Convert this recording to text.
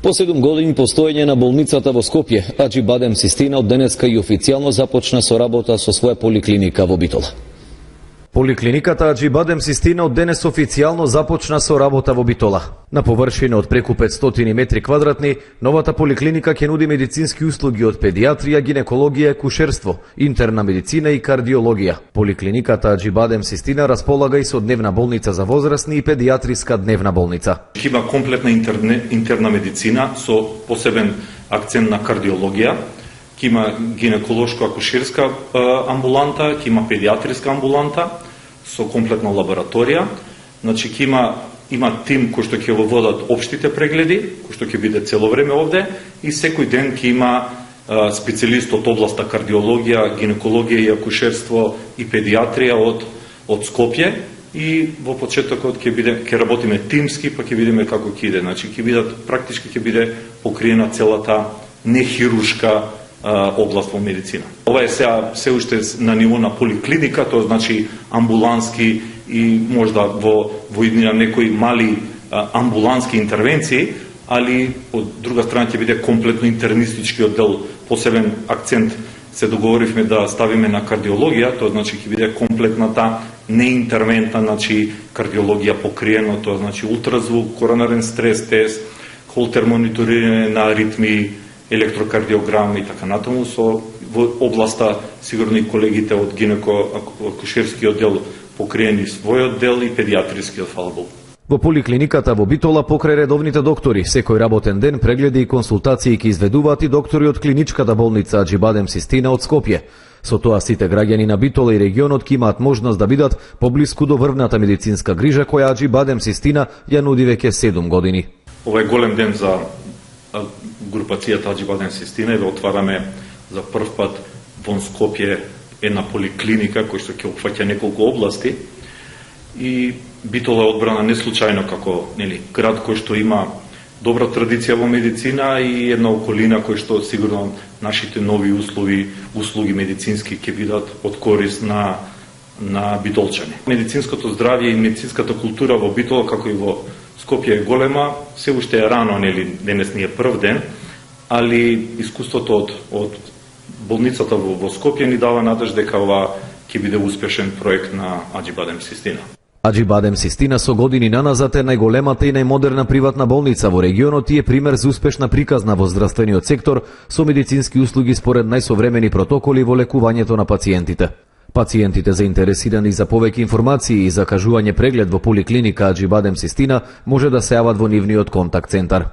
По 7 години постоење на болницата во Скопје, Аџи Бадем Систина од денеска и официјално започна со работа со своја поликлиника во Битола. Поликлиниката Аџи Бадем Систина од денес официјално започна со работа во Битола. На површина од преку 500 метри квадратни, новата поликлиника ќе нуди медицински услуги од педиатрија, гинекологија, кушерство, интерна медицина и кардиологија. Поликлиниката Аџи Бадем Систина располага и со дневна болница за возрастни и педиатриска дневна болница. Има комплетна интерна медицина со посебен акцент на кардиологија. Има гинеколошко-акушерска амбуланта, има педиатриска амбуланта со комплетна лабораторија. Значи има тим кој што ќе го водат општите прегледи, кој што ќе биде цело време овде и секој ден ќе има специјалист од областа кардиологија, гинекологија и акушерство и педиатрија од Скопје и во почетокот ќе работиме тимски, па ќе видиме како ќе иде. Значи практички ќе биде покриена целата нехируршка област во медицина. Ова е се уште на ниво на поликлиника, тоа значи амбулански и можда во иднина некои мали амбулански интервенции, али од друга страна ќе биде комплетно интернистички оддел. Посебен акцент се договоривме да ставиме на кардиологија, тоа значи ќе биде комплетната неинтервентна, значи кардиологија покриено, тоа значи ултразвук, коронарен стрес тест, холтер мониторирање на аритми, електрокардиограм и така натаму. Во областа сигурно и колегите од гинеко-акушерски оддел покриени својот дел и педиатрискиот, фала Богу. Во поликлиниката во Битола покрај редовните доктори, секој работен ден прегледи и консултации ќе изведуваат и доктори од клиничката болница Аџи Бадем Систина од Скопје. Со тоа сите граѓани на Битола и регионот ќе имаат можност да бидат поблиску до врвната медицинска грижа која Аџи Бадем Систина ја нуди веќе 7 години. Ова е голем ден за групацијата Аџи Бадем Систина и да отвараме за прв пат во Скопје една поликлиника која што ќе опфаќа неколку области. И Битола е одбрана не случајно како град кој што има добра традиција во медицина и една околина кој што сигурно нашите нови услуги медицински ќе бидат од корист на битолчани. Медицинското здравје и медицинската култура во Битола, како и во Скопје е голема, се уште е рано, денес ни е прв ден, али искуството од болницата во Скопје ни дава надеж дека ова ќе биде успешен проект на Аџи Бадем Систина. Аџи Бадем Систина со години наназад е најголемата и најмодерна приватна болница во регионот и е пример за успешна приказна во здравствениот сектор со медицински услуги според најсовремени протоколи во лекувањето на пациентите. Пациентите заинтересирани за повеќе информации и закажување преглед во поликлиника Аџи Бадем Систина може да се јават во нивниот контакт центар.